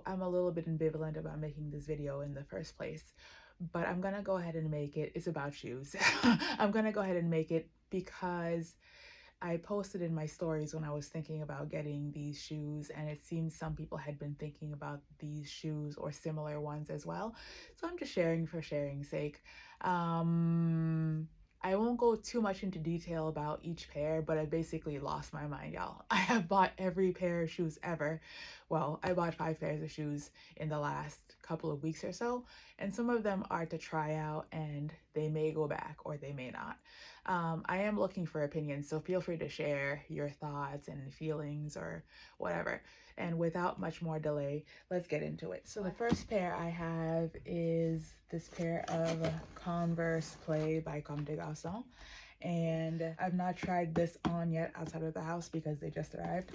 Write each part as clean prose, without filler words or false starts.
I'm a little bit ambivalent about making this video in the first place, but I'm gonna go ahead and make it. It's about shoes. I'm gonna go ahead and make it because I posted in my stories when I was thinking about getting these shoes, and it seems some people had been thinking about these shoes or similar ones as well. So I'm just sharing for sharing's sake. I won't go too much into detail about each pair, but I basically lost my mind, y'all. I have bought every pair of shoes ever. Well, I bought 5 pairs of shoes in the last couple of weeks or so, and some of them are to try out and they may go back or they may not. I am looking for opinions, so feel free to share your thoughts and feelings or whatever. And without much more delay, let's get into it. So the first pair I have is this pair of Converse Play by Comme des Garçons. And I've not tried this on yet outside of the house because they just arrived.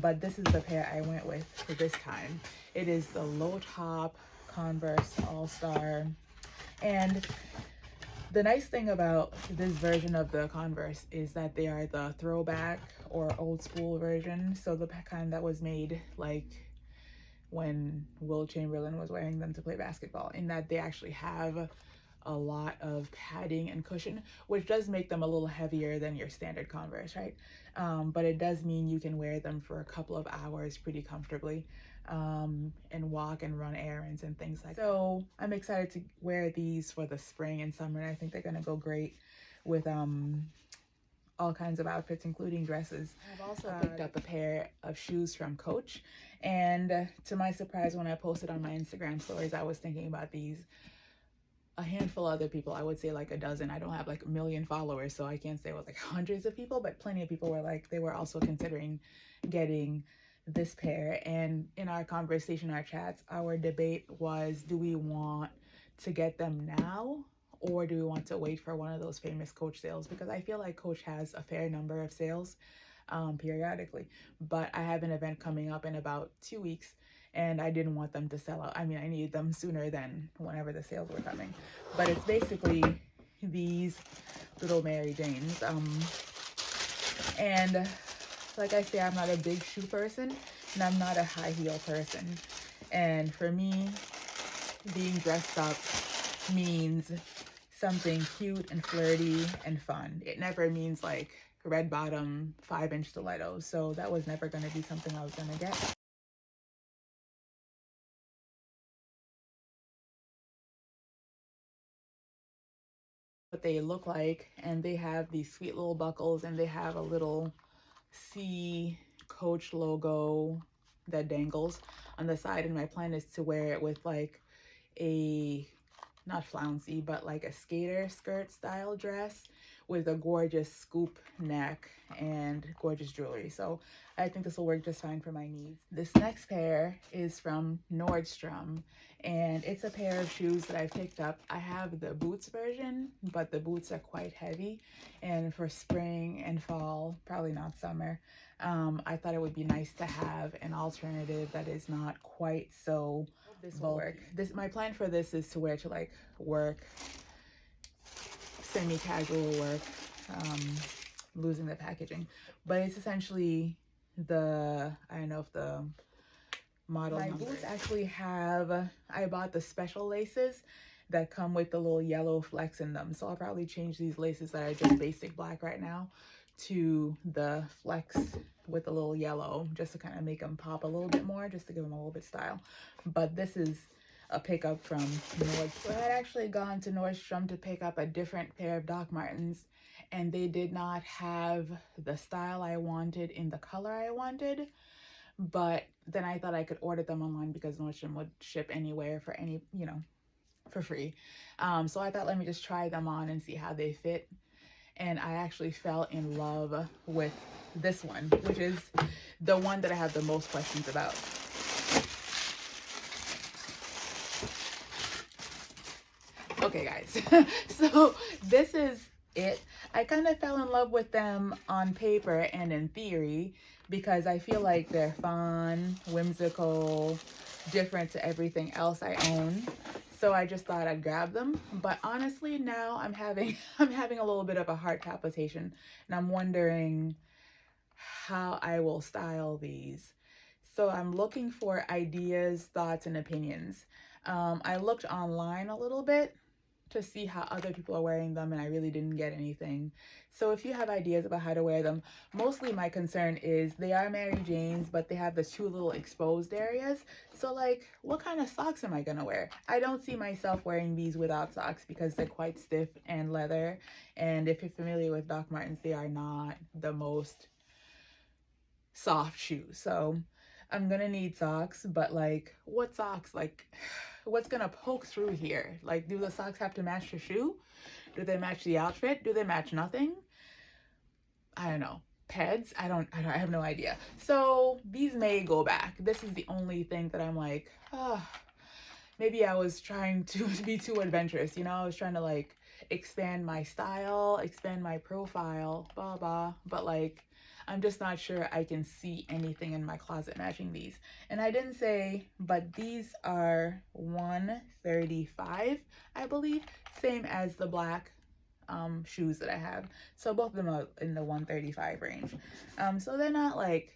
But this is the pair I went with for this time. It is the low top Converse All-Star. And the nice thing about this version of the Converse is that they are the throwback or old school version. So the kind that was made like when Will Chamberlain was wearing them to play basketball, in that they actually have a lot of padding and cushion, which does make them a little heavier than your standard Converse, right? But it does mean you can wear them for a couple of hours pretty comfortably, and walk and run errands and things like that. So I'm excited to wear these for the spring and summer, and I think they're gonna go great with all kinds of outfits, including dresses. I've also picked up a pair of shoes from Coach, and to my surprise, when I posted on my Instagram stories, I was thinking about these. A handful of other people, I would say like a dozen. I don't have like a million followers, so I can't say it was like hundreds of people, but plenty of people were like, they were also considering getting this pair. And in our conversation, our chats, our debate was, do we want to get them now or do we want to wait for one of those famous Coach sales? Because I feel like Coach has a fair number of sales periodically, but I have an event coming up in about 2 weeks and I didn't want them to sell out. I mean, I needed them sooner than whenever the sales were coming. But it's basically these little Mary Janes. And like I say, I'm not a big shoe person and I'm not a high heel person. And for me, being dressed up means something cute and flirty and fun. It never means like red bottom 5-inch stilettos. So that was never going to be something I was going to get. What they look like, and they have these sweet little buckles and they have a little C Coach logo that dangles on the side, and my plan is to wear it with like a not flouncy but like a skater skirt style dress with a gorgeous scoop neck and gorgeous jewelry. So I think this will work just fine for my needs. This next pair is from Nordstrom, and it's a pair of shoes that I've picked up. I have the boots version, but the boots are quite heavy, and for spring and fall, probably not summer, I thought it would be nice to have an alternative that is not quite so this will work. My plan for this is to wear to like work, semi-casual work, losing the packaging, but it's essentially the, I don't know if the model my number. Boots actually have, I bought the special laces that come with the little yellow flecks in them, so I'll probably change these laces that are just basic black right now to the flecks with a little yellow, just to kind of make them pop a little bit more, just to give them a little bit style. But this is a pickup from Nordstrom. So I had actually gone to Nordstrom to pick up a different pair of Doc Martens, and they did not have the style I wanted in the color I wanted. But then I thought I could order them online because Nordstrom would ship anywhere for any, you know, for free. So I thought, let me just try them on and see how they fit. And I actually fell in love with this one, which is the one that I have the most questions about. Okay, guys, so this is it. I kind of fell in love with them on paper and in theory because I feel like they're fun, whimsical, different to everything else I own. So I just thought I'd grab them. But honestly, now I'm having a little bit of a heart palpitation, and I'm wondering how I will style these, So I'm looking for ideas, thoughts, and opinions. I looked online a little bit to see how other people are wearing them, and I really didn't get anything. So if you have ideas about how to wear them, mostly my concern is they are Mary Janes, but they have the two little exposed areas. So like, what kind of socks am I gonna wear? I don't see myself wearing these without socks because they're quite stiff and leather. And if you're familiar with Doc Martens, they are not the most soft shoes. So I'm gonna need socks, but like, what socks? Like, what's gonna poke through here? Like, do the socks have to match the shoe? Do they match the outfit? Do they match nothing? I don't know. Peds? I have no idea. So these may go back. This is the only thing that I'm like, maybe I was trying to be too adventurous. You know, I was trying to like expand my style, expand my profile, blah, blah. But like, I'm just not sure I can see anything in my closet matching these. And I didn't say, but these are $135, I believe, same as the black shoes that I have. So both of them are in the $135 range. So they're not like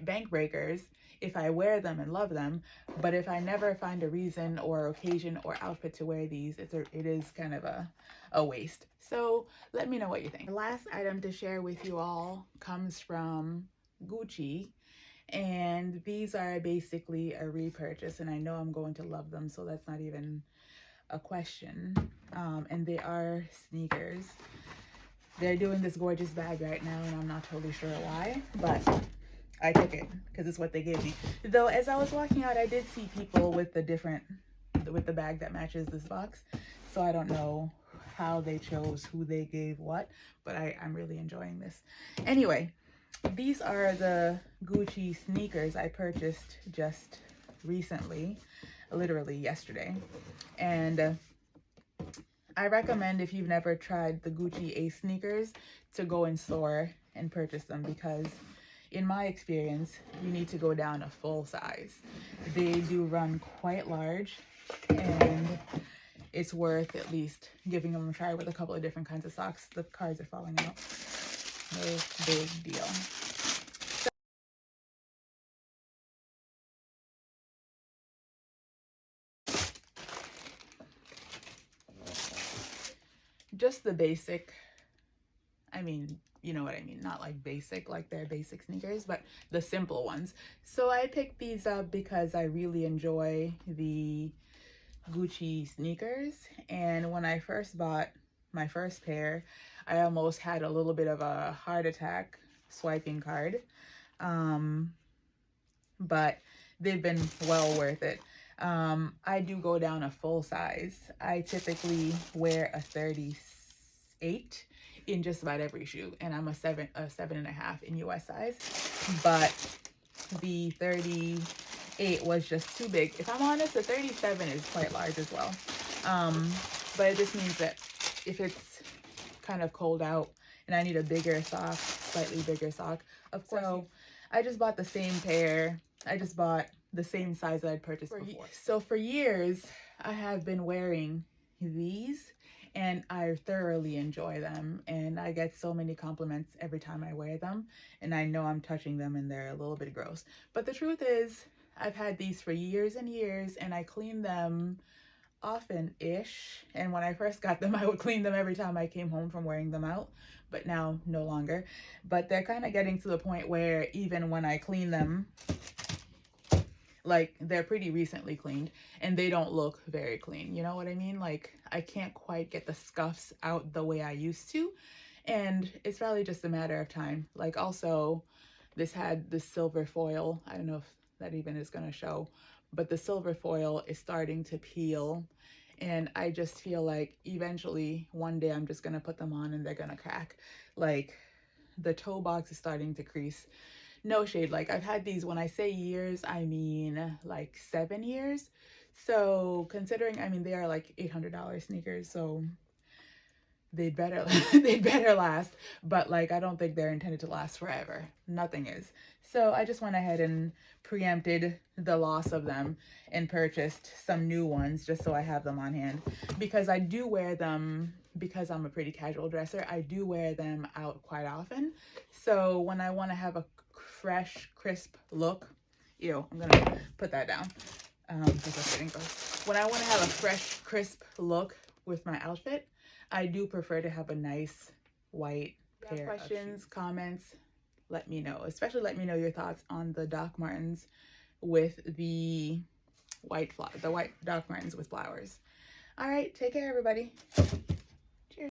bank breakers if I wear them and love them, but if I never find a reason or occasion or outfit to wear these, it is kind of a waste. So let me know what you think. The last item to share with you all comes from Gucci, and these are basically a repurchase, and I know I'm going to love them, so that's not even a question. And they are sneakers. They're doing this gorgeous bag right now, and I'm not totally sure why, but I took it because it's what they gave me. Though as I was walking out, I did see people with the bag that matches this box. So I don't know how they chose who they gave what, but I'm really enjoying this. Anyway, these are the Gucci sneakers I purchased just recently, literally yesterday. And I recommend, if you've never tried the Gucci Ace sneakers, to go in store and purchase them, because in my experience, you need to go down a full size. They do run quite large, and it's worth at least giving them a try with a couple of different kinds of socks. The cards are falling out. No big deal. Just the basic, I mean, you know what I mean, not like basic, like they're basic sneakers, but the simple ones. So I picked these up because I really enjoy the Gucci sneakers. And when I first bought my first pair, I almost had a little bit of a heart attack swiping card. But they've been well worth it. I do go down a full size. I typically wear a 38 in just about every shoe, and I'm a 7.5 in US size, but the 38 was just too big. If I'm honest, the 37 is quite large as well. But it just means that if it's kind of cold out and I need a bigger sock, slightly bigger sock, of course. So I just bought the same pair. I just bought the same size that I'd purchased before. So for years, I have been wearing these, and I thoroughly enjoy them, and I get so many compliments every time I wear them, and I know I'm touching them and they're a little bit gross. But the truth is, I've had these for years and years, and I clean them often-ish. And when I first got them, I would clean them every time I came home from wearing them out, but now no longer. But they're kind of getting to the point where even when I clean them, like, they're pretty recently cleaned and they don't look very clean. You know what I mean? Like, I can't quite get the scuffs out the way I used to. And it's probably just a matter of time. Like, also, this had the silver foil. I don't know if that even is going to show, but the silver foil is starting to peel. And I just feel like eventually one day I'm just going to put them on and they're going to crack. Like, the toe box is starting to crease. No shade, like, I've had these, when I say years, I mean like 7 years. So considering, I mean, they are like $800 sneakers, so they'd better they'd better last. But like, I don't think they're intended to last forever. Nothing is. So I just went ahead and preempted the loss of them and purchased some new ones just so I have them on hand, because I do wear them, because I'm a pretty casual dresser. I do wear them out quite often. So when I want to have a fresh, crisp look, ew, I'm gonna put that down before fitting goes. When I want to have a fresh, crisp look with my outfit, I do prefer to have a nice white pair. Questions, comments, let me know. Especially let me know your thoughts on the Doc Martens with the white Doc Martens with flowers. All right, take care, everybody.